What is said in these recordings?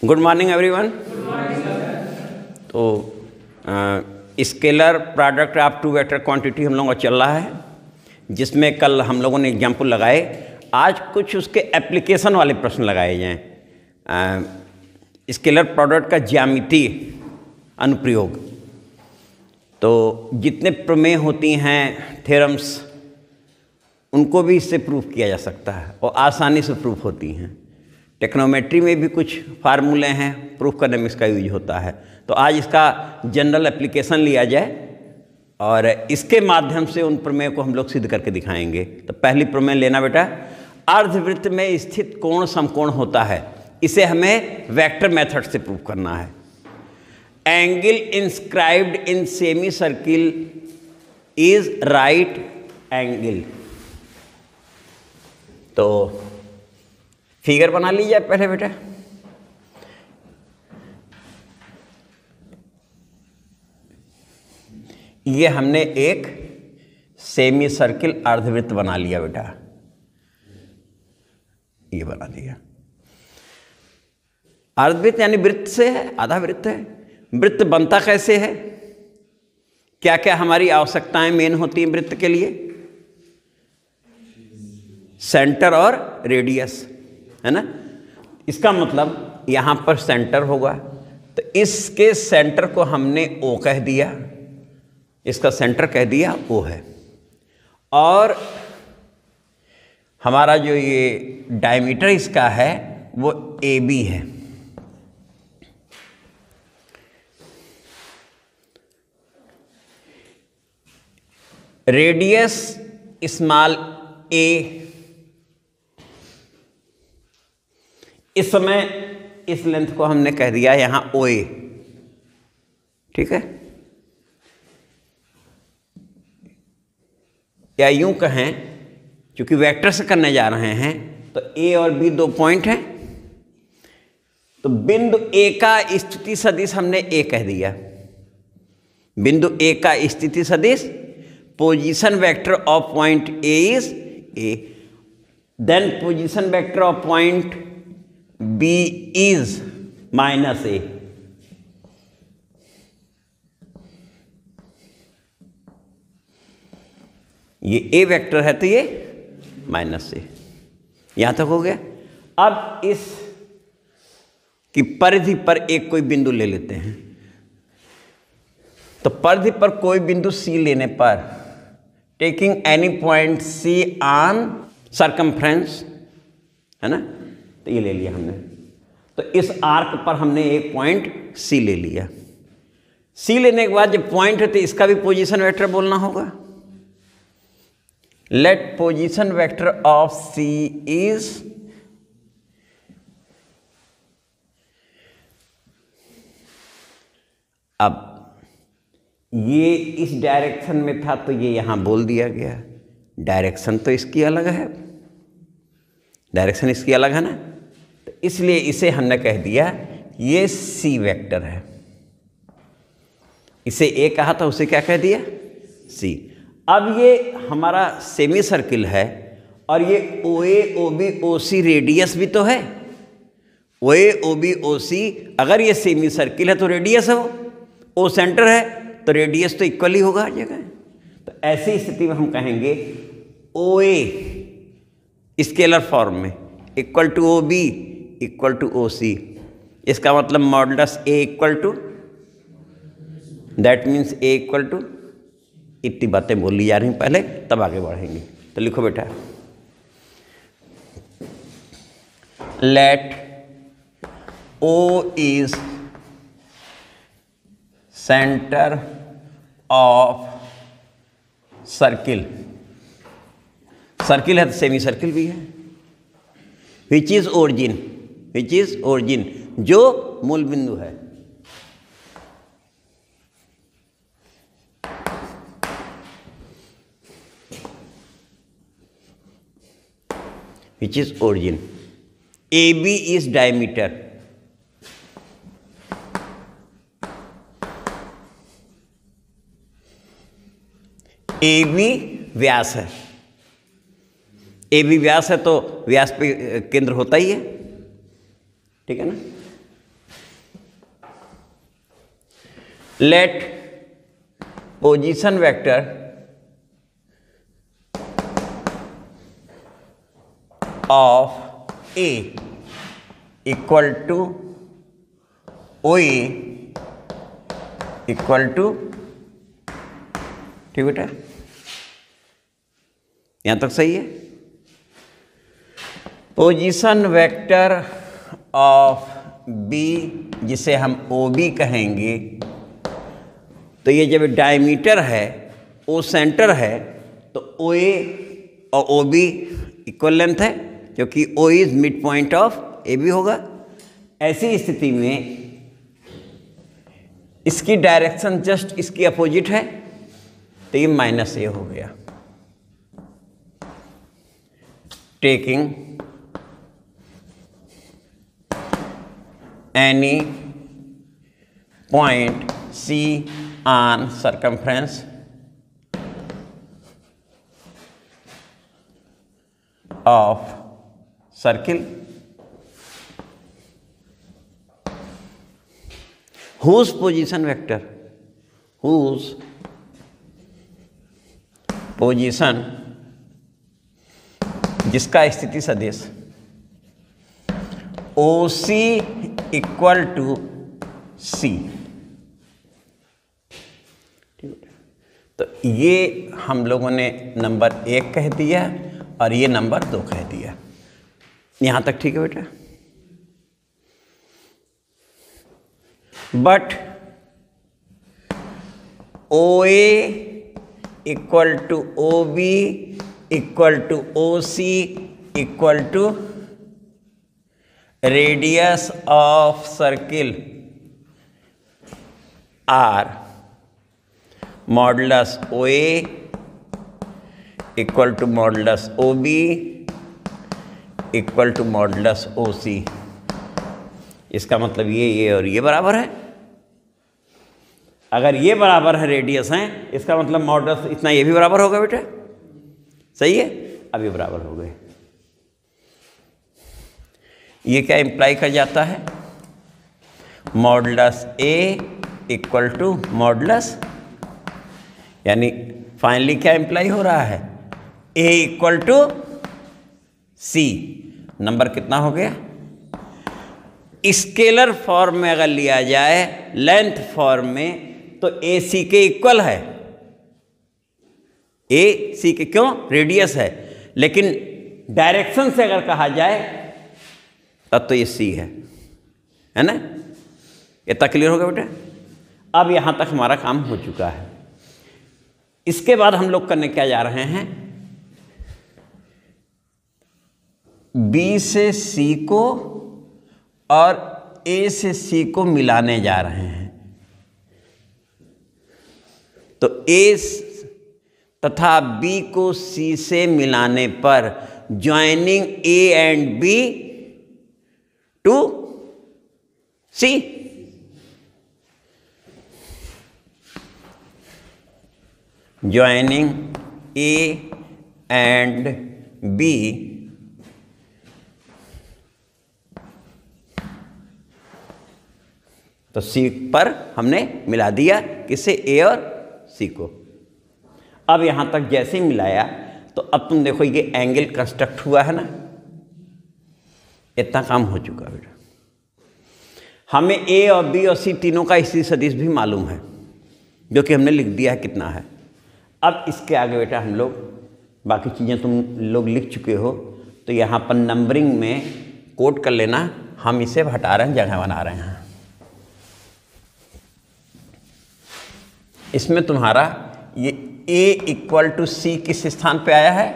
Good morning everyone. तो scalar product of two vector quantity हम लोगों का चल रहा है, जिसमें कल हम लोगों ने एग्जाम्पल लगाए। आज कुछ उसके एप्लीकेशन वाले प्रश्न लगाए जाएँ। स्केलर प्रोडक्ट का ज्यामितीय अनुप्रयोग। तो जितने प्रमेय होती हैं, थ्योरम्स, उनको भी इससे प्रूफ किया जा सकता है और आसानी से प्रूफ होती हैं। टेक्नोमेट्री में भी कुछ फार्मूले हैं, प्रूफ करने में इसका यूज होता है। तो आज इसका जनरल एप्लीकेशन लिया जाए और इसके माध्यम से उन प्रमेय को हम लोग सिद्ध करके दिखाएंगे। तो पहली प्रमेय लेना बेटा, अर्धवृत्त में स्थित कोण समकोण होता है। इसे हमें वेक्टर मेथड से प्रूफ करना है। Angle inscribed in semi circle is right angle. तो फिगर बना लीजिए पहले बेटा। ये हमने एक सेमी सर्किल अर्धवृत्त बना लिया बेटा, ये बना दिया। अर्धवृत्त यानी वृत्त से है, आधा वृत्त है। वृत्त बनता कैसे है, क्या क्या हमारी आवश्यकताएं मेन होती हैं वृत्त के लिए? सेंटर और रेडियस, है ना। इसका मतलब यहाँ पर सेंटर होगा, तो इसके सेंटर को हमने O कह दिया, इसका सेंटर कह दिया O है। और हमारा जो ये डायमीटर इसका है वो AB है। रेडियस स्मॉल a, इस समय इस लेंथ को हमने कह दिया यहां OA, ठीक है। या यूं कहें, क्योंकि वेक्टर से करने जा रहे हैं, तो A और B दो पॉइंट हैं। तो बिंदु A का स्थिति सदिश हमने A कह दिया। बिंदु A का स्थिति सदिश, position vector of point A is A, then position vector of point B is -A। ये A वेक्टर है तो ये -A। यहां तक हो गया। अब इस की परिधि पर एक कोई बिंदु ले लेते हैं। तो परिधि पर कोई बिंदु C लेने पर, taking any point C on circumference, है ना। तो ये ले लिया हमने। तो इस आर्क पर हमने एक पॉइंट C ले लिया। C लेने के बाद जब पॉइंट है तो इसका भी पोजीशन वेक्टर बोलना होगा। Let position vector of C is, अब ये इस डायरेक्शन में था तो ये यहां बोल दिया गया। डायरेक्शन तो इसकी अलग है, डायरेक्शन इसकी अलग है ना। तो इसलिए इसे हमने कह दिया ये C वेक्टर है। इसे A कहा था, उसे क्या कह दिया? C। अब ये हमारा सेमी सर्किल है और ये OA OB OC रेडियस भी तो है। OA OB OC, अगर ये सेमी सर्किल है तो रेडियस है वो, O सेंटर है तो रेडियस तो इक्वल ही होगा हर जगह। तो ऐसी स्थिति में हम कहेंगे OA स्केलर फॉर्म में equal to OB equal to OC। इसका मतलब modulus A equal to, that means A equal to, इतनी बातें बोल ली जा रही पहले, तब आगे बढ़ेंगे। तो लिखो बेटा, let O is centre of circle. Circle है तो सेमी सर्किल भी है। Which is origin, which is origin, जो मूल बिंदु है। Which is origin. AB is diameter, AB व्यास है। AB व्यास है तो व्यास पे केंद्र होता ही है, ठीक है ना। Let position vector of A equal to O A equal to, ठीक बेटा, यहां तक सही है। पोजीशन वेक्टर ऑफ बी, जिसे हम ओ बी कहेंगे, तो ये जब डायमीटर है, ओ सेंटर है, तो ओ ए और ओ बी इक्वल लेंथ है, क्योंकि O is mid point of A B होगा। ऐसी स्थिति में इसकी डायरेक्शन जस्ट इसकी अपोजिट है, तो ये माइनस ए हो गया। Taking any point C on circumference of circle whose position vector, whose position, जिसका स्थिति सदिश OC इक्वल टू C। तो ये हम लोगों ने नंबर 1 कह दिया और ये नंबर 2 कह दिया। यहाँ तक ठीक है बेटा। But O A equal to O B equal to O C equal to radius of circle R modulus O A equal to modulus O B equal to modulus O C. इसका मतलब ये और ये बराबर है। अगर ये बराबर है, रेडियस हैं, इसका मतलब मॉडुलस इतना ये भी बराबर होगा बेटा। सही है। अब ये बराबर हो गए। ये क्या इंप्लाई कर जाता है? Modulus A equal to modulus, यानी फाइनली क्या इंप्लाई हो रहा है? A equal to C. Number कितना हो गया? स्केलर फॉर्म में अगर लिया जाए, लेंथ फॉर्म में, तो ए सी के इक्वल है। ए सी के क्यों? रेडियस है। लेकिन डायरेक्शन से अगर कहा जाए तब तो ये सी है ना? इतना क्लियर होगा बेटा? अब यहां तक हमारा काम हो चुका है। इसके बाद हम लोग करने क्या जा रहे हैं? बी से सी को और ए से सी को मिलाने जा रहे हैं। तो ए तथा बी को सी से मिलाने पर joining A and B to C, joining A and B तो सी पर हमने मिला दिया, किससे? ए और सी को। अब यहां तक जैसे ही मिलाया तो अब तुम देखो ये एंगल कंस्ट्रक्ट हुआ है ना, इतना काम हो चुका है बेटा। हमें ए और बी और सी तीनों का स्थिति सदिश भी मालूम है, जो कि हमने लिख दिया है कितना है। अब इसके आगे बेटा हम लोग बाकी चीज़ें तुम लोग लिख चुके हो, तो यहाँ पर नंबरिंग में कोड कर लेना। हम इसे हटा रहे हैं, जगह बना रहे हैं। इसमें तुम्हारा ये A इक्वल टू सी किस स्थान पे आया है?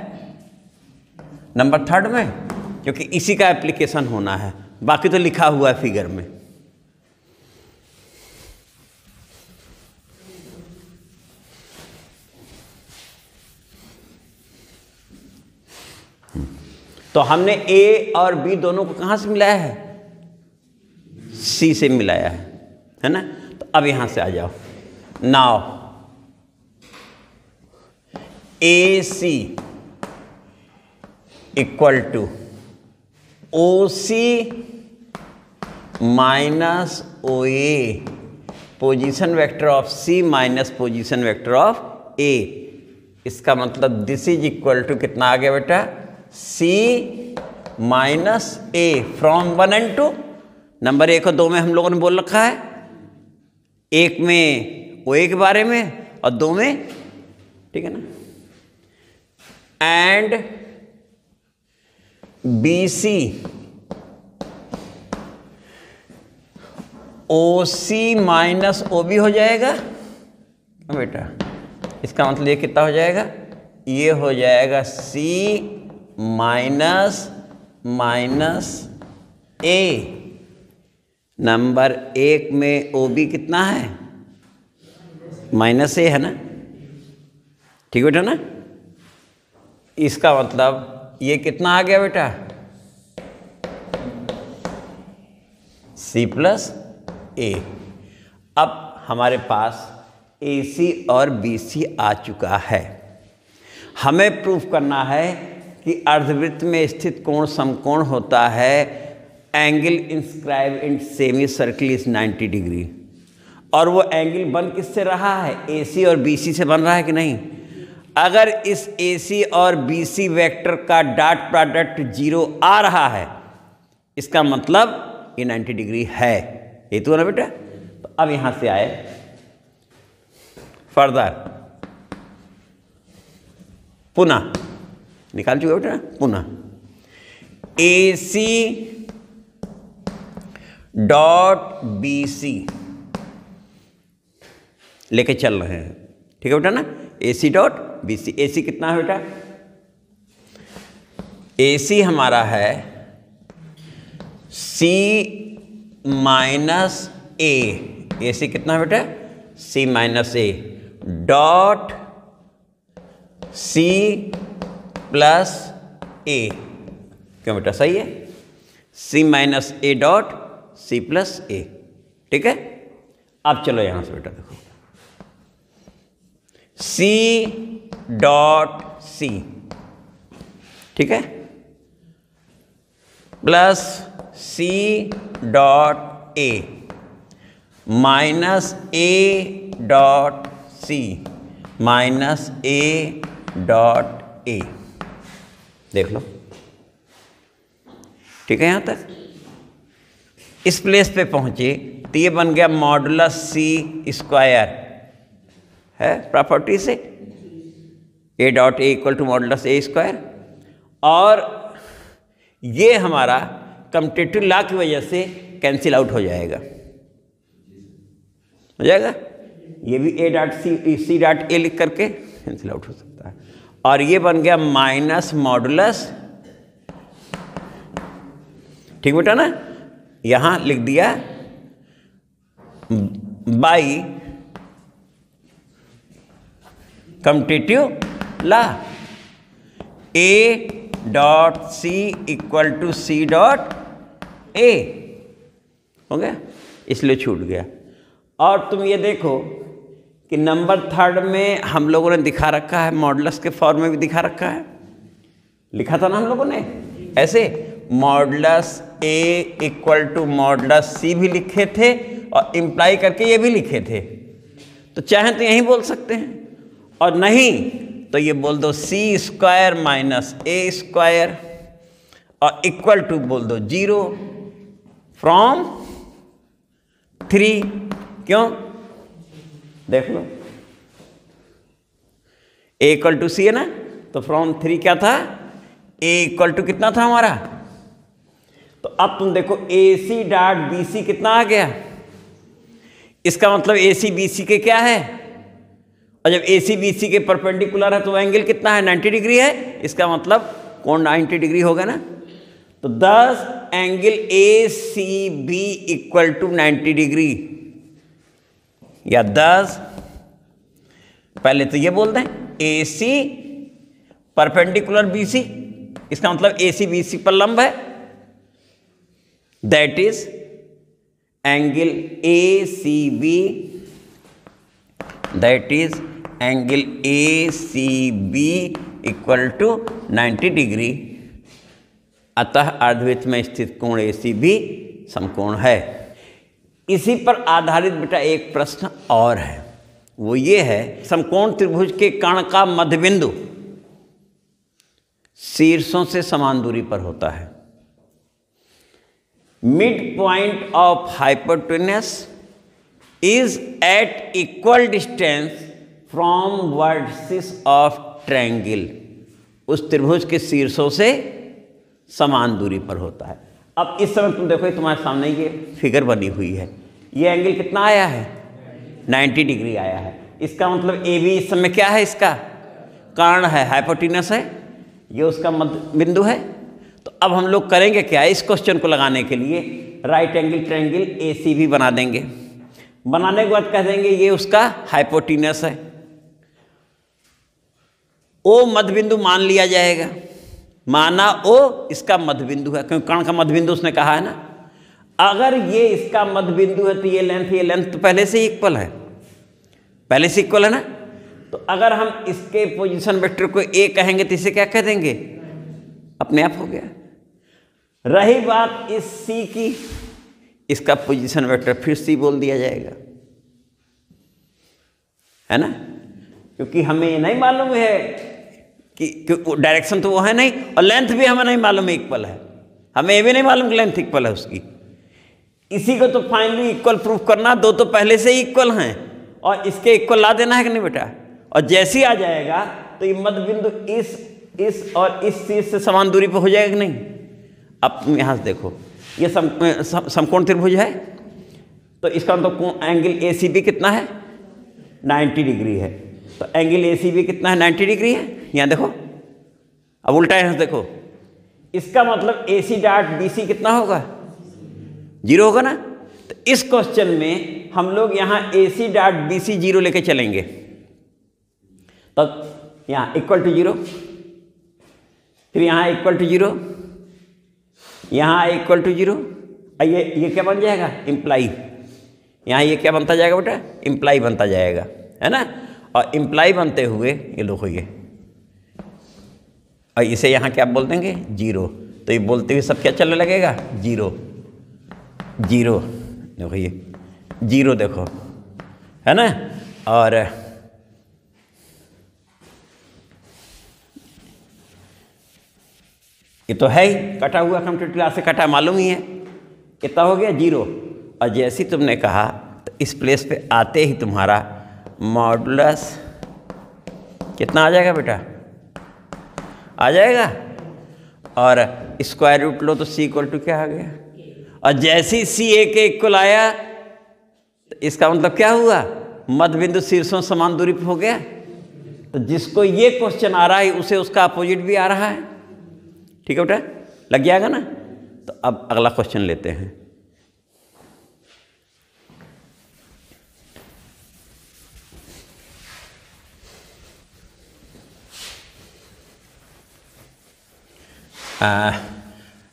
नंबर 3 में, क्योंकि इसी का एप्लीकेशन होना है। बाकी तो लिखा हुआ है फिगर में। तो हमने A और B दोनों को कहाँ से मिलाया है? C से मिलाया है ना? तो अब यहां से आ जाओ। Now AC equal to OC minus OA position vector of C minus position vector of A. इसका मतलब दिस इज इक्वल टू कितना आ गया बेटा, C minus A from 1 and 2। Number 1 और 2 में हम लोगों ने बोल रखा है, 1 में ओ ए के बारे में और 2 में, ठीक है ना, and B C O C minus O B हो जाएगा बेटा। इसका मतलब ये कितना हो जाएगा, ये हो जाएगा सी माइनस माइनस ए। नंबर 1 में ओ बी कितना है, माइनस ए है ना, ठीक बेटा ना। इसका मतलब ये कितना आ गया बेटा, सी प्लस ए। अब हमारे पास ए सी और बी सी आ चुका है। हमें प्रूफ करना है कि अर्धवृत्त में स्थित कोण समकोण होता है, angle inscribe in semi circle is 90 degree. और वो एंगल बन किससे रहा है, ए सी और बी सी से बन रहा है कि नहीं। अगर इस ए सी और बी सी वेक्टर का डॉट प्रोडक्ट 0 आ रहा है, इसका मतलब ये 90 डिग्री है। ये तो ना बेटा। तो अब यहां से आए फर्दर, पुनः निकाल चुके बेटा, पुनः ए सी डॉट बी सी लेके चल रहे हैं, ठीक है बेटा ना। ए सी डॉट बी सी, ए सी कितना है बेटा, ए सी हमारा है सी माइनस ए। ए सी कितना है बेटा, C minus A dot C plus A. क्यों बेटा, सही है, C minus A dot C plus A, ठीक है। अब चलो यहां से बेटा देखो, सी डॉट सी, ठीक है, plus C dot A minus A dot C minus A dot A. देख लो, ठीक है। यहां तक इस प्लेस पे पहुंचे तो ये बन गया मॉडुलस सी स्क्वायर, है प्रॉपर्टी से, A dot A equal to modulus A square. और ये हमारा कम्यूटेटिव लॉ की वजह से कैंसिल आउट हो जाएगा, हो जाएगा। ये भी ए डॉट सी डॉट ए लिख करके कैंसिल आउट हो सकता है। और ये बन गया माइनस मॉडुलस, ठीक बेटा ना। यहां लिख दिया by commutative law, A dot C equal to C dot A, हो गया, इसलिए छूट गया। और तुम ये देखो कि नंबर 3 में हम लोगों ने दिखा रखा है, मॉडुलस के फॉर्म में भी दिखा रखा है, लिखा था ना हम लोगों ने ऐसे, modulus A equal to modulus C भी लिखे थे और इम्प्लाई करके ये भी लिखे थे। तो चाहे तो यही बोल सकते हैं, और नहीं तो ये बोल दो सी स्क्वायर माइनस ए स्क्वायर और इक्वल टू बोल दो 0 फ्रॉम 3। क्यों, देख लो, ए इक्वल टू सी है ना, तो फ्रॉम 3 क्या था, ए इक्वल टू कितना था हमारा। तो अब तुम देखो ए सी डॉट बी सी कितना आ गया, इसका मतलब ए सी बी सी के क्या है, और जब ए सी बी सी के परपेंडिकुलर है तो एंगल कितना है, 90 डिग्री है। इसका मतलब कोण 90 डिग्री होगा ना। तो 10 angle A C B equal to 90 degree, या 10, पहले तो ये बोल दें ए सी परपेंडिकुलर बी सी, इसका मतलब ए सी बी सी पर लंब है, that is angle A C B, that is angle A C B equal to 90 degree. अतः अर्धवृत्त में स्थित कोण ए सी बी समकोण है। इसी पर आधारित बेटा एक प्रश्न और है, वो ये है समकोण त्रिभुज के कर्ण का मध्यबिंदु शीर्षों से समान दूरी पर होता है। Mid point of hypotenuse is at equal distance from vertices of triangle, उस त्रिभुज के शीर्षों से समान दूरी पर होता है। अब इस समय तुम देखो तुम्हारे सामने ये फिगर बनी हुई है, ये एंगल कितना आया है 90 डिग्री आया है। इसका मतलब ए बी इस समय क्या है, इसका कर्ण है, हाइपोटेन्यूस है, ये उसका मध्य बिंदु है। तो अब हम लोग करेंगे क्या, इस क्वेश्चन को लगाने के लिए right angle triangle A C B बना देंगे। बनाने के बाद कह देंगे ये उसका हाइपोटेन्यूस है, ओ मध्य बिंदु मान लिया जाएगा, माना ओ इसका मध्य बिंदु है, क्योंकि कर्ण का मध्य बिंदु उसने कहा है ना। अगर ये इसका मध्य बिंदु है तो ये लेंथ तो पहले से ही इक्वल है, पहले से इक्वल है ना। तो अगर हम इसके पोजीशन वेक्टर को ए कहेंगे तो इसे क्या कह देंगे, अपने आप हो गया। रही बात इस सी की, इसका पोजीशन वेक्टर फिर सी बोल दिया जाएगा, है ना, क्योंकि हमें ये नहीं मालूम है कि डायरेक्शन तो वो है नहीं, और लेंथ भी हमें नहीं मालूम है इक्वल है, हमें ये भी नहीं मालूम कि लेंथ इक्वल है उसकी। इसी को तो फाइनली इक्वल प्रूफ करना, दो तो पहले से ही इक्वल हैं और इसके इक्वल ला देना है कि नहीं बेटा। और जैसे ही आ जाएगा तो ये मध्य बिंदु इस और इस शीर्ष से समान दूरी पर हो जाएगा कि नहीं। अब तुम यहाँ से देखो, ये समकोण त्रिभुज है, तो इसका मतलब एंगल ए सी बी कितना है 90 डिग्री है। तो एंगल ए सी बी कितना है 90 डिग्री है, यहाँ देखो। अब उल्टा यहाँ से देखो, इसका मतलब ए सी डॉट बी सी कितना होगा, 0 होगा ना। तो इस क्वेश्चन में हम लोग यहाँ ए सी डॉट बी सी 0 लेके चलेंगे, तब यहाँ इक्वल टू 0, फिर यहाँ इक्वल टू 0, यहाँ इक्वल टू 0। ये क्या बन जाएगा, इम्प्लाई। यहाँ ये क्या बनता जाएगा बेटा, इम्प्लाई बनता जाएगा, है ना। और इम्प्लाई बनते हुए ये देखो ये, और इसे यहाँ क्या बोल देंगे 0। तो ये बोलते हुए सब क्या चलने लगेगा 0 0, देखो ये 0 देखो, है ना। और ये तो है ही कटा हुआ, कंप्यूटर क्लास से कटा, मालूम ही है कितना हो गया 0। और जैसे ही तुमने कहा तो इस प्लेस पे आते ही तुम्हारा मॉडुलस कितना आ जाएगा बेटा, आ जाएगा। और स्क्वायर रूट लो तो सी इक्वल टू क्या आ गया। और जैसे ही सी ए के इक्वल आया तो इसका मतलब क्या हुआ, मध्य बिंदु शीर्षों समान दूरी पर हो गया। तो जिसको ये क्वेश्चन आ रहा है उसे उसका अपोजिट भी आ रहा है, ठीक है बेटा, लग जाएगा ना। तो अब अगला क्वेश्चन लेते हैं।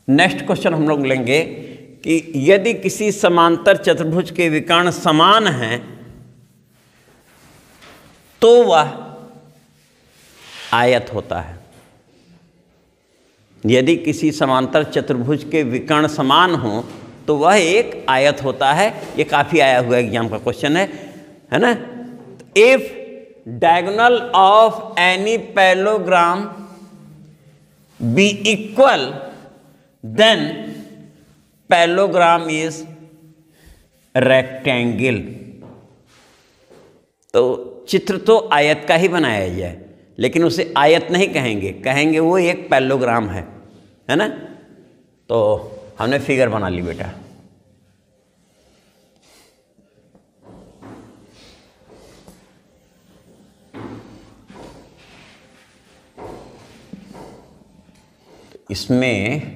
नेक्स्ट क्वेश्चन हम लोग लेंगे कि यदि किसी समांतर चतुर्भुज के विकर्ण समान हैं तो वह आयत होता है। यदि किसी समांतर चतुर्भुज के विकर्ण समान हो तो वह एक आयत होता है। ये काफ़ी आया हुआ एग्जाम का क्वेश्चन है ना। If diagonal of any parallelogram be equal then parallelogram is rectangle. तो चित्र तो आयत का ही बनाया जाए, लेकिन उसे आयत नहीं कहेंगे, कहेंगे वो एक पैरेललोग्राम है ना। तो हमने फिगर बना ली बेटा। इसमें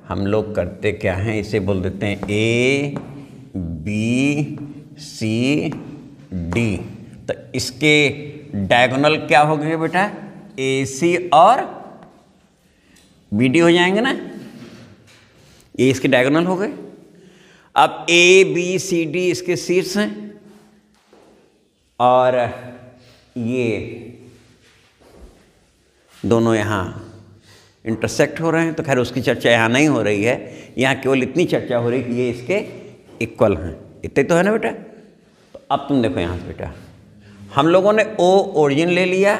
हम लोग करते क्या हैं, इसे बोल देते हैं ए बी सी डी। तो इसके डायगोनल क्या हो गए बेटा, ए सी और बी डी हो जाएंगे ना। ये इसके डायगोनल हो गए। अब ए बी सी डी इसके शीर्ष हैं और ये दोनों यहाँ इंटरसेक्ट हो रहे हैं। तो खैर उसकी चर्चा यहाँ नहीं हो रही है, यहाँ केवल इतनी चर्चा हो रही है कि ये इसके इक्वल हैं, इतने तो है ना बेटा। तो अब तुम देखो यहाँ से बेटा, हम लोगों ने ओ ओरिजिन ले लिया,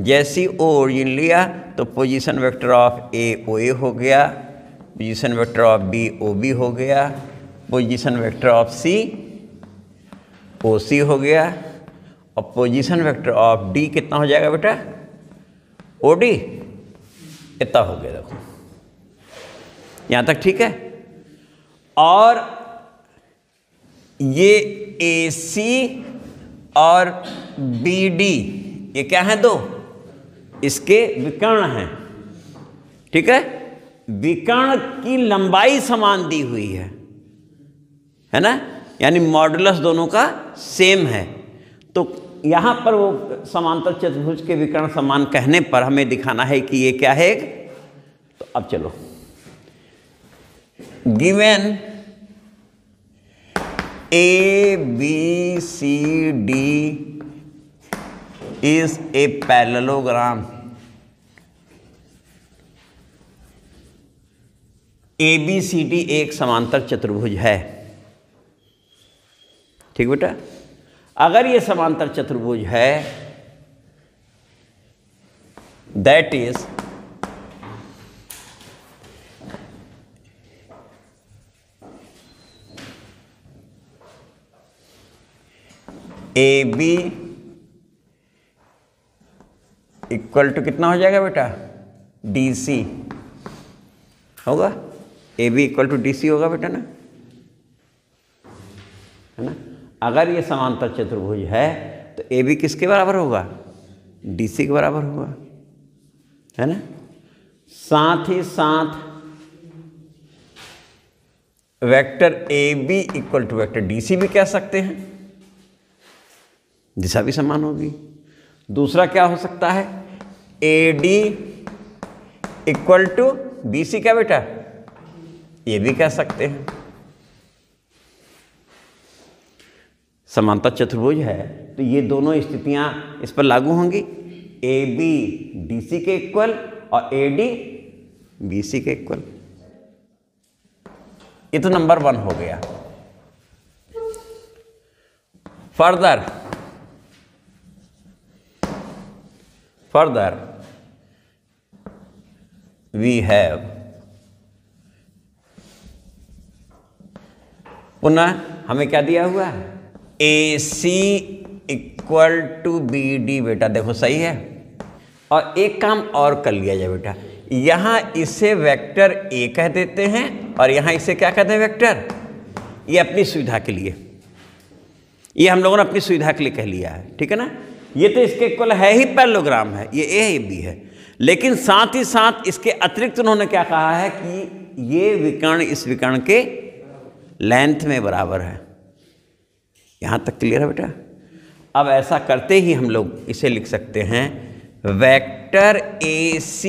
जैसी ओ ओरिजिन लिया तो position vector of A O A हो गया, position vector of B O B हो गया, position vector of C O C हो गया, और पोजीशन वेक्टर ऑफ डी कितना हो जाएगा बेटा, ओ डी, इतना हो गया। देखो यहाँ तक ठीक है। और ये ए सी और बी डी ये क्या है, दो इसके विकर्ण हैं, ठीक है। विकर्ण की लंबाई समान दी हुई है ना, यानी मॉडुलस दोनों का सेम है। तो यहाँ पर वो समांतर चतुर्भुज के विकर्ण समान कहने पर हमें दिखाना है कि ये क्या है। तो अब चलो, given A B C D is a parallelogram, ABCD एक समांतर चतुर्भुज है, ठीक बेटा। अगर ये समांतर चतुर्भुज है, that is AB equal to कितना हो जाएगा बेटा, DC होगा, AB इक्वल टू DC होगा बेटा ना, है ना। अगर ये समांतर चतुर्भुज है तो AB किसके बराबर होगा, DC के बराबर होगा, है ना। साथ ही साथ vector AB equal to vector DC भी कह सकते हैं, दिशा भी समान होगी। दूसरा क्या हो सकता है, AD इक्वल टू BC क्या बेटा, ये भी कह सकते हैं। समांतर चतुर्भुज है तो ये दोनों स्थितियां इस पर लागू होंगी, AB DC के इक्वल और AD BC के इक्वल। ये तो नंबर 1 हो गया। फर्दर we have, पुनः हमें क्या दिया हुआ है, AC इक्वल टू BD बेटा, देखो सही है। और एक काम और कर लिया जाए बेटा, यहाँ इसे वेक्टर A कह देते हैं और यहाँ इसे क्या कहते हैं, वेक्टर। ये अपनी सुविधा के लिए, ये हम लोगों ने अपनी सुविधा के लिए कह लिया है, ठीक है ना। ये तो इसके इक्वल है ही, पैरेललोग्राम है, ये A है, ये B है। लेकिन साथ ही साथ इसके अतिरिक्त उन्होंने क्या कहा है कि ये विकर्ण इस विकर्ण के लेंथ में बराबर है। यहाँ तक क्लियर है बेटा। अब ऐसा करते ही हम लोग इसे लिख सकते हैं, वेक्टर AC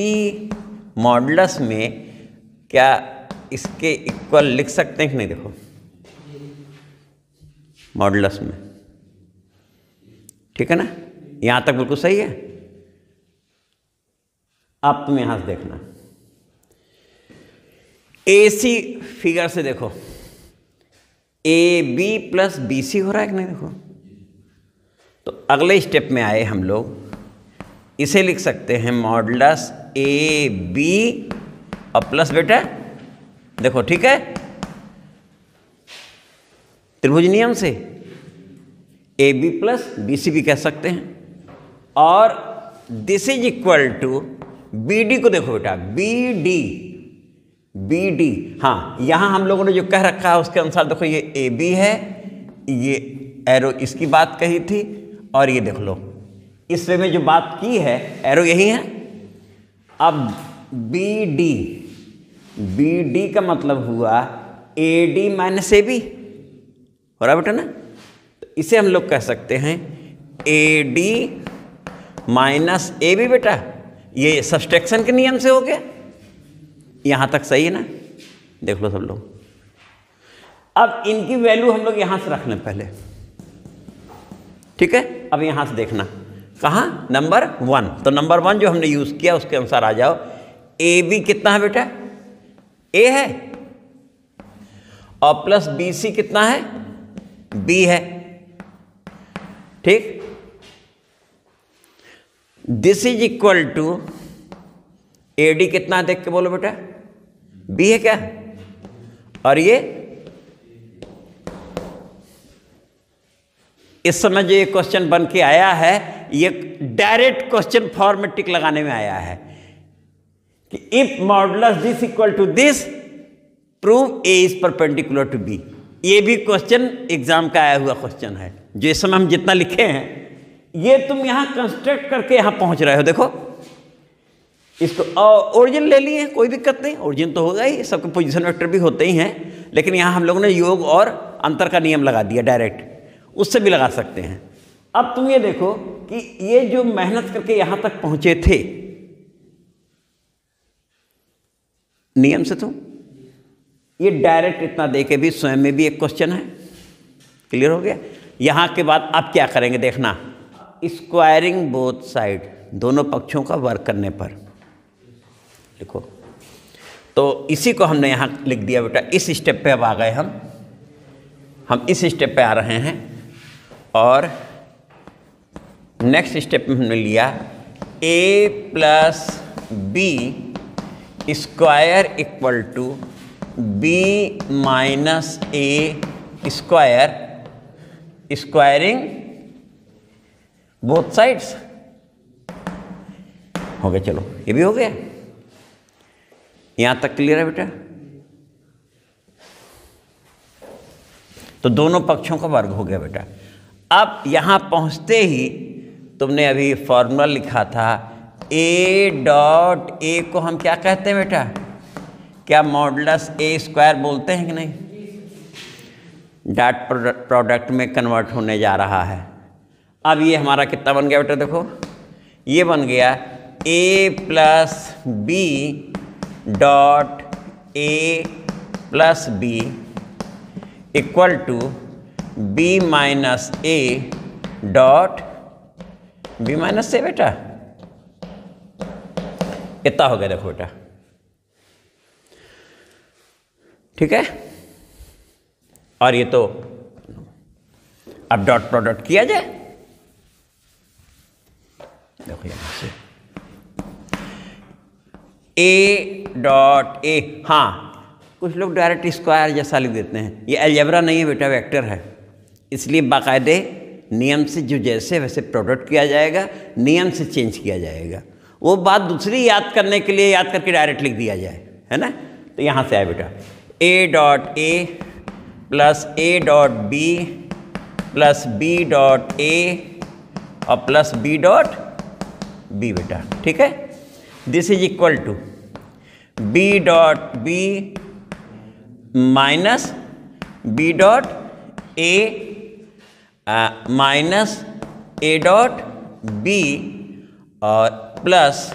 मॉडुलस में क्या इसके इक्वल लिख सकते हैं कि नहीं, देखो मॉडुलस में, ठीक है ना। यहाँ तक बिल्कुल सही है। अब तुम यहाँ से देखना, AC फिगर से देखो AB प्लस BC हो रहा है कि नहीं, देखो। तो अगले स्टेप में आए हम लोग, इसे लिख सकते हैं मॉडुलस AB और प्लस बेटा, देखो ठीक है, त्रिभुज नियम से AB प्लस BC भी कह सकते हैं। और this is equal to BD को देखो बेटा, BD, हाँ यहाँ हम लोगों ने जो कह रखा है उसके अनुसार देखो, ये AB है, ये एरो इसकी बात कही थी, और ये देख लो इस वे में जो बात की है एरो यही है। अब BD का मतलब हुआ AD माइनस AB, हो रहा बेटा ना। तो इसे हम लोग कह सकते हैं AD माइनस AB बेटा, ये सब्सट्रैक्शन के नियम से हो गया। यहाँ तक सही है ना, देख लो सब लोग। अब इनकी वैल्यू हम लोग यहाँ से रख लें पहले, ठीक है। अब यहाँ से देखना कहाँ, नंबर 1। तो नंबर 1 जो हमने यूज़ किया उसके अनुसार आ जाओ। AB कितना है बेटा, A है, और प्लस BC कितना है, बी है, ठीक। This is equal to A D कितना है देख के बोलो बेटा, बी है क्या, और ये इस समय जो ये क्वेश्चन बन के आया है ये डायरेक्ट क्वेश्चन फॉर्म में टिक लगाने में आया है कि if modulus this equal to this prove A is perpendicular to B. ये भी क्वेश्चन एग्जाम का आया हुआ क्वेश्चन है, जो इस समय हम जितना लिखे हैं ये तुम यहां कंस्ट्रक्ट करके यहां पहुंच रहे हो। देखो इसको ओरिजिन ले लिए, कोई दिक्कत नहीं, ओरिजिन तो होगा ही, सबके पोजीशन वेक्टर भी होते ही हैं, लेकिन यहां हम लोगों ने योग और अंतर का नियम लगा दिया डायरेक्ट, उससे भी लगा सकते हैं। अब तुम ये देखो कि ये जो मेहनत करके यहां तक पहुंचे थे नियम से, तुम ये डायरेक्ट इतना दे के भी स्वयं में भी एक क्वेश्चन है। क्लियर हो गया। यहां के बाद आप क्या करेंगे देखना, स्क्वायरिंग बोथ साइड, दोनों पक्षों का वर्क करने पर देखो, तो इसी को हमने यहां लिख दिया बेटा। इस स्टेप पे अब आ गए हम इस स्टेप पे आ रहे हैं, और नेक्स्ट स्टेप में हमने लिया a plus B square equal to b minus A square, squaring both sides. हो गया, चलो ये भी हो गया, यहां तक क्लियर है बेटा। तो दोनों पक्षों का वर्ग हो गया बेटा। अब यहां पहुंचते ही तुमने अभी फॉर्मूला लिखा था ए डॉट ए को हम क्या कहते हैं बेटा, क्या मॉडुलस ए स्क्वायर बोलते हैं कि नहीं, डॉट प्रोडक्ट में कन्वर्ट होने जा रहा है। अब ये हमारा कितना बन गया बेटा, देखो ये बन गया A plus B dot A plus B equal to B minus A dot B minus A बेटा, इतना हो गया देखो बेटा, ठीक है। और ये तो अब डॉट प्रोडक्ट किया जाए, देखो यहां से ए डॉट ए, हाँ कुछ लोग डायरेक्ट स्क्वायर जैसा लिख देते हैं, ये अलजेब्रा नहीं है बेटा, वेक्टर है, इसलिए बाकायदे नियम से जो जैसे वैसे प्रोडक्ट किया जाएगा, नियम से चेंज किया जाएगा। वो बात दूसरी याद करने के लिए याद करके डायरेक्ट लिख दिया जाए, है ना। तो यहाँ से आए बेटा A dot A plus A dot B plus B dot A और प्लस बी डॉट बी बेटा, ठीक है। This is equal to B dot B minus B dot A minus A dot B और प्लस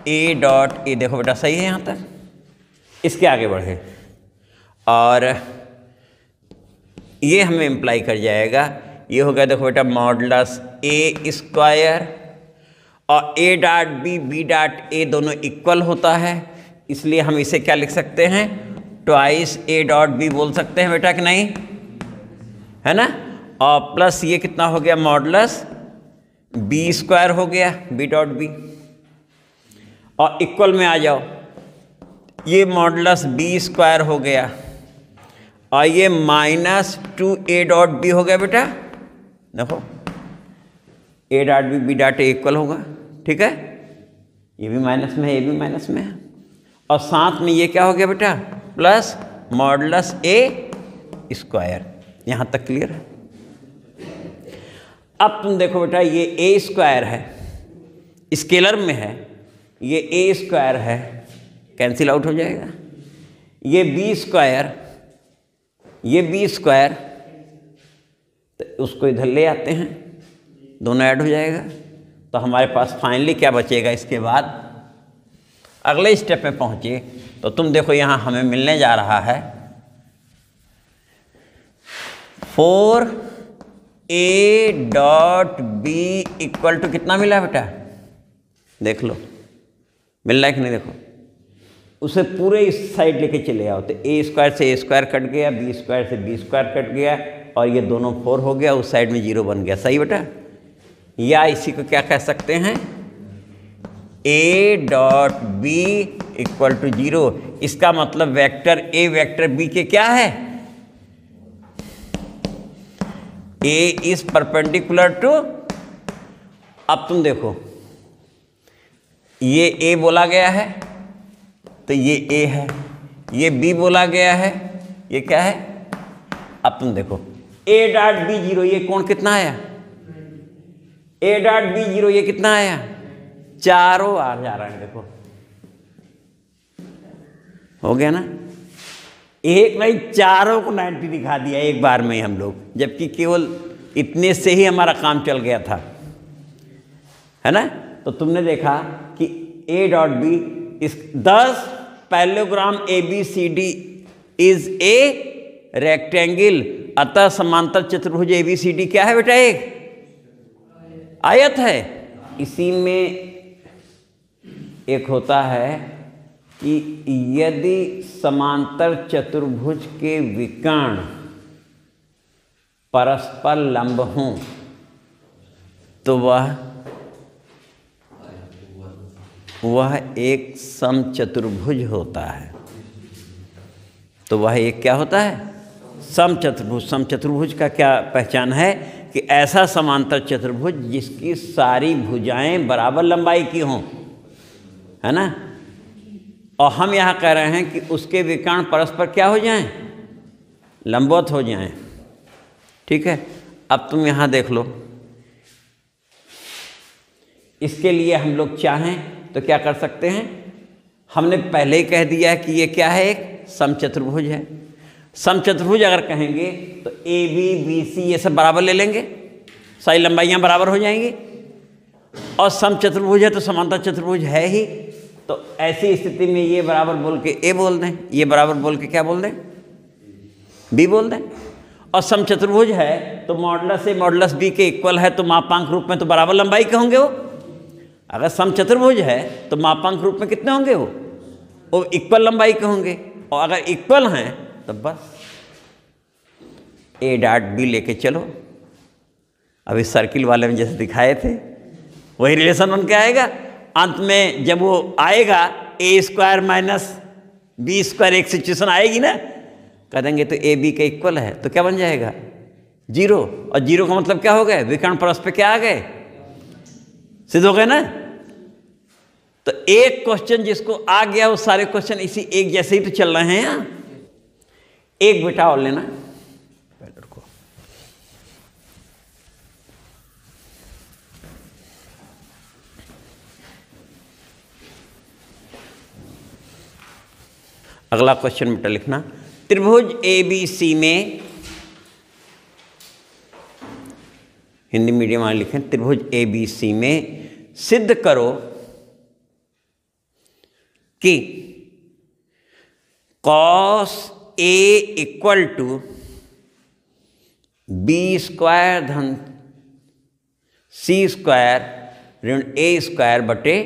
ए डॉट ए। देखो बेटा सही है यहाँ तक, इसके आगे बढ़े और ये हमें इम्प्लाई कर जाएगा, ये हो गया देखो बेटा मॉडुलस ए स्क्वायर और A dot B B dot A दोनों इक्वल होता है, इसलिए हम इसे क्या लिख सकते हैं, ट्वाइस ए डॉट बी बोल सकते हैं बेटा कि नहीं, है ना। और प्लस ये कितना हो गया मॉडुलस बी स्क्वायर हो गया बी डॉट बी, और इक्वल में आ जाओ, ये मॉडुलस बी स्क्वायर हो गया और ये माइनस 2a डॉट बी हो गया बेटा। देखो A dot B B dot A equal होगा, ठीक है, ये भी माइनस में है, ये भी माइनस में है, और साथ में ये क्या हो गया बेटा प्लस मॉडुलस ए स्क्वायर। यहाँ तक क्लियर है। अब तुम देखो बेटा ये ए स्क्वायर है, स्केलर में है, ये ए स्क्वायर है, कैंसिल आउट हो जाएगा, ये बी स्क्वायर, ये बी स्क्वायर, तो उसको इधर ले आते हैं, दोनों ऐड हो जाएगा, तो हमारे पास फाइनली क्या बचेगा। इसके बाद अगले स्टेप में पहुंचे तो तुम देखो यहाँ हमें मिलने जा रहा है 4a dot B equal to कितना मिला बेटा, देख लो मिल रहा है कि नहीं। देखो उसे पूरे इस साइड लेके चले आओ, तो ए स्क्वायर से ए स्क्वायर कट गया, बी स्क्वायर से बी स्क्वायर कट गया, और ये दोनों 4 हो गया, उस साइड में 0 बन गया। सही बेटा? या इसी को क्या कह सकते हैं, A dot B equal to 0। इसका मतलब वेक्टर A वेक्टर B के क्या है, A इज परपेंडिकुलर टू, अब तुम देखो ये A बोला गया है तो ये A है, ये B बोला गया है, ये क्या है, अब तुम देखो A डॉट बी 0, ये कोण कितना आया, A डॉट बी 0 ये कितना आया, चारों आ जा रहा है, देखो हो गया ना, एक नहीं चारों को 90 दिखा दिया एक बार में हम लोग, जबकि केवल इतने से ही हमारा काम चल गया था, है ना। तो तुमने देखा कि A डॉट बी इस 10 parallelogram ABCD is a rectangle, अतः समांतर चतुर्भुज ABCD क्या है बेटा, एक आयत है। इसी में एक होता है कि यदि समांतर चतुर्भुज के विकर्ण परस्पर लंब हों तो वह एक समचतुर्भुज होता है। तो वह एक क्या होता है, समचतुर्भुज। समचतुर्भुज का क्या पहचान है कि ऐसा समांतर चतुर्भुज जिसकी सारी भुजाएं बराबर लंबाई की हों, है ना। और हम यहाँ कह रहे हैं कि उसके विकर्ण परस्पर क्या हो जाएं, लंबवत हो जाएं। ठीक है, अब तुम यहाँ देख लो, इसके लिए हम लोग चाहें तो क्या कर सकते हैं, हमने पहले ही कह दिया है कि ये क्या है, एक समचतुर्भुज है। समचतुर्भुज अगर कहेंगे तो ए बी बी सी ये सब बराबर ले लेंगे, सारी लंबाइयाँ बराबर हो जाएंगी, और समचतुर्भुज है तो समांतर चतुर्भुज है ही, तो ऐसी स्थिति में ये बराबर बोल के ए बोल दें, ये बराबर बोल के क्या बोल दें, बी बोल दें। और समचतुर्भुज है तो मॉडुलस ए मॉडुलस बी के इक्वल है, तो मापांक रूप में तो बराबर लंबाई के होंगे वो। अगर समचतुर्भुज है तो मापांक रूप में कितने होंगे वो इक्वल लंबाई के होंगे, और अगर इक्वल हैं तो बस ए डॉट बी लेके चलो। अभी सर्किल वाले में जैसे दिखाए थे वही रिलेशन बन के आएगा। अंत में जब वो आएगा ए स्क्वायर माइनस बी स्क्वायर, एक सिचुएशन आएगी ना, कह देंगे तो ए बी के इक्वल है, तो क्या बन जाएगा, 0। और 0 का मतलब क्या हो गया, विकर्ण परस्पर क्या आ गए, सिद्ध हो गए ना। तो एक क्वेश्चन जिसको आ गया वो सारे क्वेश्चन इसी एक जैसे ही तो चल रहे हैं यहाँ। एक बेटा और लेना को, अगला क्वेश्चन बेटा लिखना, त्रिभुज ABC में, हिंदी मीडियम वाले लिखें, त्रिभुज ABC में सिद्ध करो कि cos A equal to B square धन C स्क्वायर ऋण A स्क्वायर बटे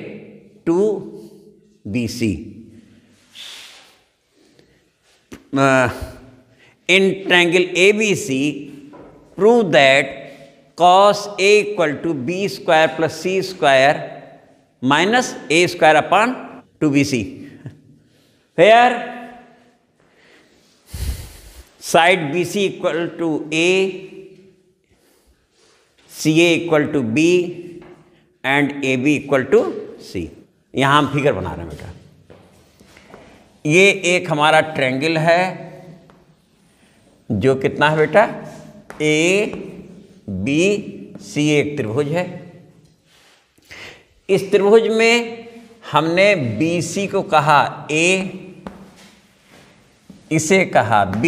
2BC in triangle ABC prove that cos A equal to B square plus C square minus A square upon 2BC, where side BC equal to A, CA equal to B and AB equal to C। यहाँ हम figure बना रहे हैं बेटा। ये एक हमारा triangle है जो कितना है बेटा, ABC एक त्रिभुज है। इस त्रिभुज में हमने BC को कहा A, इसे कहा B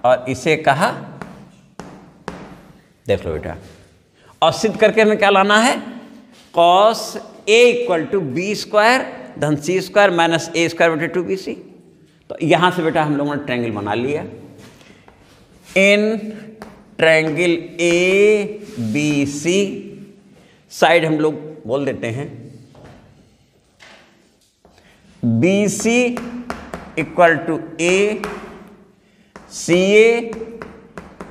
और इसे कहा, देख लो बेटा, और सिद्ध करके हमें क्या लाना है, cos A equal to B square धन C square minus A square बटे 2BC। तो यहां से बेटा हम लोगों ने ट्रायंगल बना लिया। इन ट्रायंगल ABC साइड हम लोग बोल देते हैं BC equal to A, CA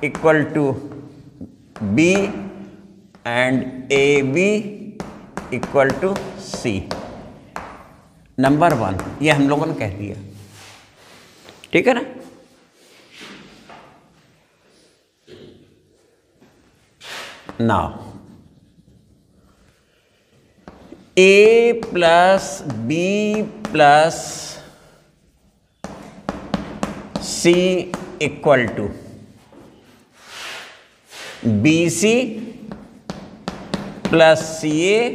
equal to B and A B equal to C. Number 1 ये हम लोगों ने कह दिया, ठीक है ना। Now A plus B plus C equal to B C plus C A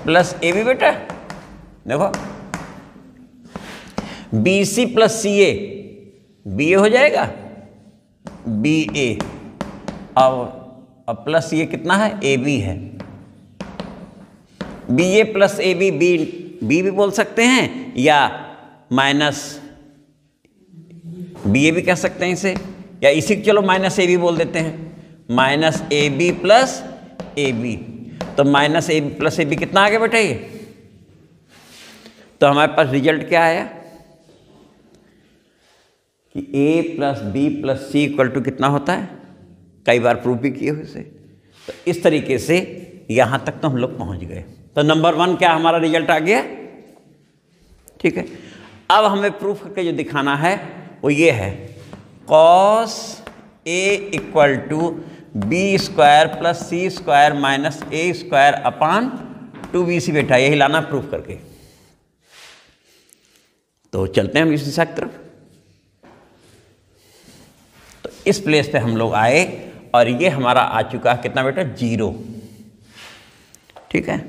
plus A B. बेटा देखो B C plus C A, B A हो जाएगा, बी ए, अब प्लस ये कितना है, ए बी है। B A plus A B, B भी बोल सकते हैं या माइनस बी ए भी कह सकते हैं इसे, या इसी चलो माइनस ए बी बोल देते हैं, minus A B plus A B. तो minus A B plus A B कितना आ गया बेटा ये? तो हमारे पास रिजल्ट क्या आया कि A plus B plus C equal to कितना होता है, कई बार प्रूव भी किए हुए से। तो इस तरीके से यहाँ तक तो हम लोग पहुँच गए। तो नंबर 1 क्या हमारा रिजल्ट आ गया, ठीक है। अब हमें प्रूफ करके जो दिखाना है वो ये है, cos A equal to B square plus C square minus A square upon 2bc। बेटा यही लाना प्रूफ करके। तो चलते हैं हम इसी की तरफ। तो इस प्लेस पे हम लोग आए और ये हमारा आ चुका है कितना बेटा, 0, ठीक है।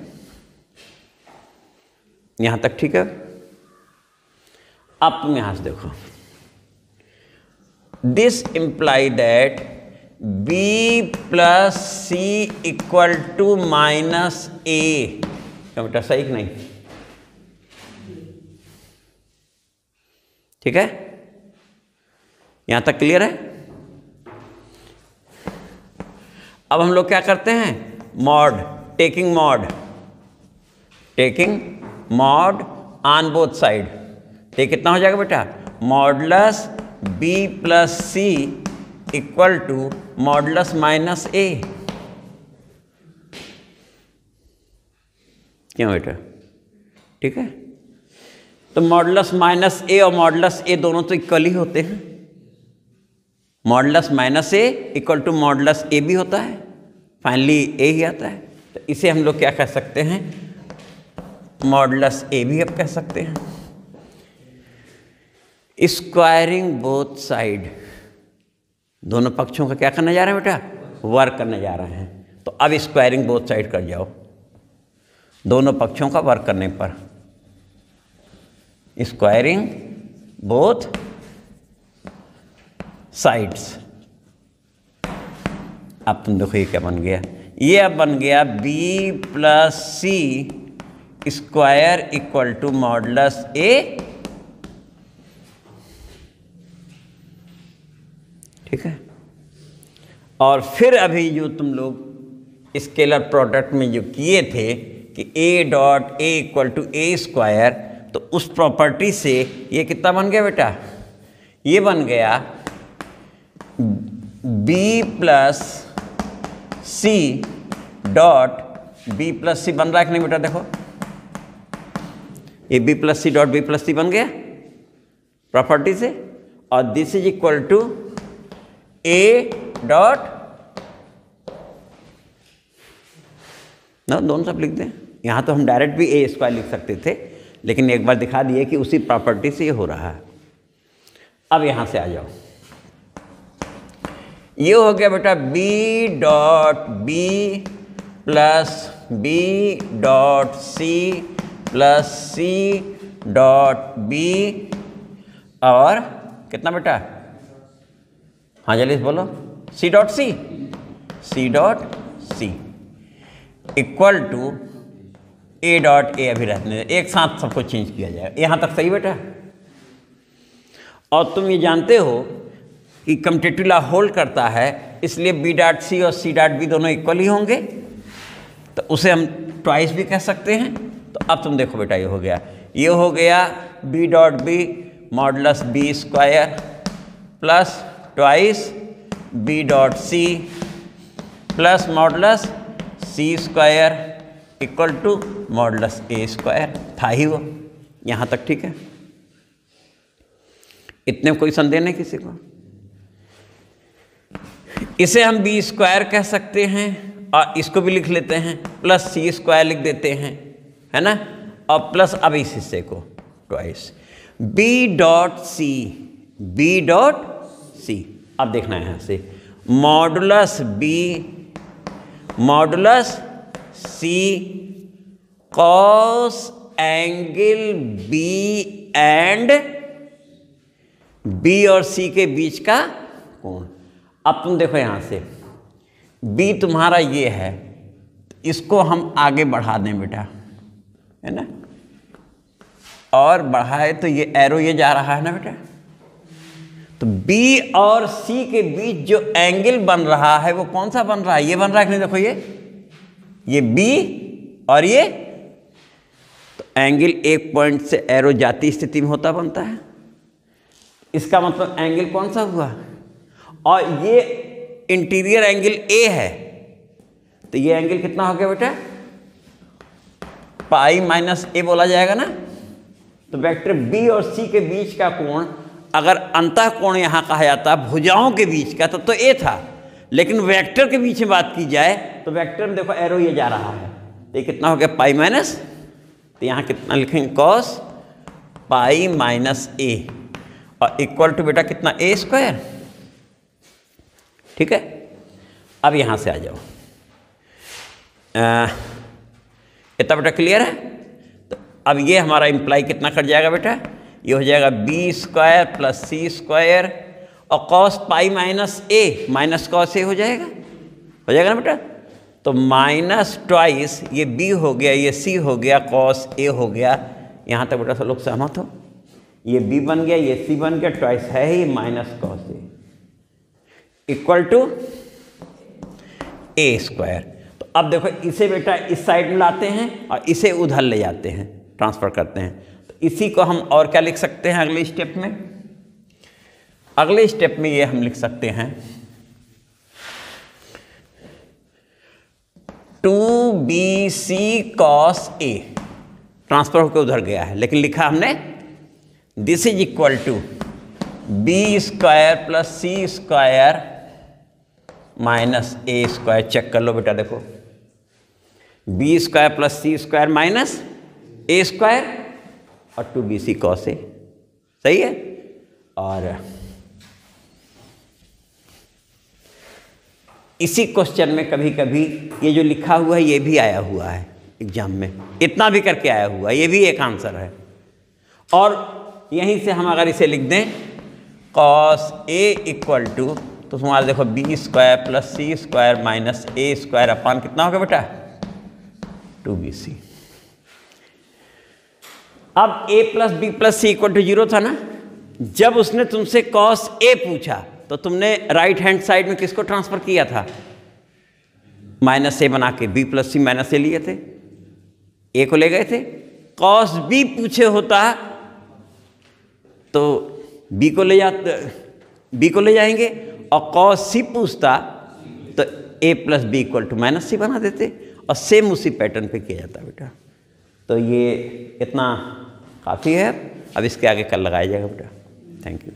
यहां तक ठीक है। अब तुम यहां से देखो, this imply that B plus C equal to minus A. क्या बेटा सही कि नहीं, ठीक है। यहां तक क्लियर है। अब हम लोग क्या करते हैं, mod, taking mod on both side. ये कितना हो जाएगा बेटा, modulus B plus C equal to modulus minus A. क्यों बेटा, ठीक है। तो मॉडलस माइनस ए और मॉडलस ए दोनों तो इक्वल ही होते हैं। Modulus minus A equal to modulus A भी होता है, फाइनली ए ही आता है। तो इसे हम लोग क्या कह सकते हैं, मॉडलस ए भी अब कह सकते हैं। स्क्वायरिंग बोथ साइड, दोनों पक्षों का क्या करने जा रहे हैं बेटा, वर्क करने जा रहे हैं। तो अब स्क्वायरिंग बोथ साइड कर जाओ, दोनों पक्षों का वर्क करने पर स्क्वायरिंग बोथ साइड्स। अब तुम देखो ये क्या बन गया, ये अब बन गया B plus C square equal to modulus A, ठीक है। और फिर अभी जो तुम लोग स्केलर प्रोडक्ट में जो किए थे कि A dot A equal to A square, तो उस प्रॉपर्टी से ये कितना बन गया बेटा, ये बन गया B plus C dot B plus C बन रहा है कि नहीं बेटा, देखो ये B plus C dot B plus C बन गया प्रॉपर्टी से। और this is equal to A dot, ना दोनों सब लिख दें। यहाँ तो हम डायरेक्ट भी ए स्क्वायर लिख सकते थे, लेकिन एक बार दिखा दिए कि उसी प्रॉपर्टी से ये हो रहा है। अब यहाँ से आ जाओ, ये हो गया बेटा B dot B plus B dot C plus C dot B, और कितना बेटा, हाँ जल्दी बोलो, C dot C, C dot C equal to A dot A. अभी रहने एक साथ सबको चेंज किया जाएगा। यहाँ तक सही बेटा। और तुम ये जानते हो कि कम्यूटेटिव लॉ होल्ड करता है, इसलिए बी डॉट सी और सी डॉट बी दोनों इक्वल ही होंगे, तो उसे हम ट्वाइस भी कह सकते हैं। तो अब तुम देखो बेटा, ये हो गया B dot B modulus B square plus twice B dot C plus modulus C square equal to modulus A square था ही वो। यहाँ तक ठीक है, इतने कोई संदेह नहीं किसी को। इसे हम बी स्क्वायर कह सकते हैं और इसको भी लिख लेते हैं, प्लस सी स्क्वायर लिख देते हैं, है ना, और प्लस अब इस हिस्से को twice B dot C, B dot C. अब देखना है यहाँ से modulus B modulus C cos angle B and B और सी के बीच का कोण। अब तुम देखो यहाँ से बी तुम्हारा ये है, इसको हम आगे बढ़ा दें बेटा, है ना, और बढ़ाए तो ये एरो ये जा रहा है ना बेटा, तो बी और सी के बीच जो एंगल बन रहा है वो कौन सा बन रहा है, ये बन रहा है कि नहीं, देखो ये बी और ये, तो एंगल एक पॉइंट से एरो जाती स्थिति में होता बनता है, इसका मतलब एंगल कौन सा हुआ, और ये इंटीरियर एंगल ए है, तो ये एंगल कितना हो गया बेटा, पाई माइनस ए बोला जाएगा ना। तो वेक्टर बी और सी के बीच का कोण अगर अंतः कोण यहाँ कहा जाता भुजाओं के बीच का तो ए था, लेकिन वेक्टर के बीच में बात की जाए तो वेक्टर में देखो एरो ये जा रहा है, तो ये कितना हो गया पाई माइनस, तो यहाँ कितना लिखेंगे कॉस पाई माइनस ए और इक्वल टू बेटा कितना ए स्क्वायर। ठीक है, अब यहाँ से आ जाओ, इतना बेटा क्लियर है। तो अब ये हमारा इम्प्लाई कितना कट जाएगा बेटा, ये हो जाएगा B square plus C square और कॉस पाई माइनस ए माइनस कॉस ए हो जाएगा ना बेटा, तो माइनस ट्वाइस ये बी हो गया, ये सी हो गया, कॉस ए हो गया। यहाँ तक बेटा सब लोग सहमत हो, ये बी बन गया, ये सी बन गया, ट्वाइस है ही minus cos A equal to A square. तो अब देखो इसे बेटा इस साइड में लाते हैं और इसे उधर ले जाते हैं, ट्रांसफर करते हैं, तो इसी को हम और क्या लिख सकते हैं अगले स्टेप में, अगले स्टेप में ये हम लिख सकते हैं 2bc cos a, ट्रांसफर होकर उधर गया है, लेकिन लिखा हमने this is equal to B square plus C square minus A square. Check कर लो बेटा, देखो B square plus C square minus A square और 2bc cos a, सही है। और इसी क्वेश्चन में कभी कभी ये जो लिखा हुआ है ये भी आया हुआ है एग्जाम में, इतना भी करके आया हुआ है, ये भी एक आंसर है। और यहीं से हम अगर इसे लिख दें cos a इक्वल टू, तो तुम्हारा देखो B square plus C square minus A square upon कितना होगा बेटा 2bc। अब a plus B plus C equal to 0 था ना, जब उसने तुमसे cos a पूछा तो तुमने राइट हैंड साइड में किसको ट्रांसफर किया था, माइनस ए बना के, बी प्लस सी माइनस ए लिए थे, ए को ले गए थे। cos b पूछे होता तो b को ले जाएंगे, और cos c पूछता तो a plus B equal to minus C बना देते, और सेम उसी पैटर्न पे किया जाता बेटा। तो ये इतना काफ़ी है, अब इसके आगे कल लगाया जाएगा बेटा। Thank you.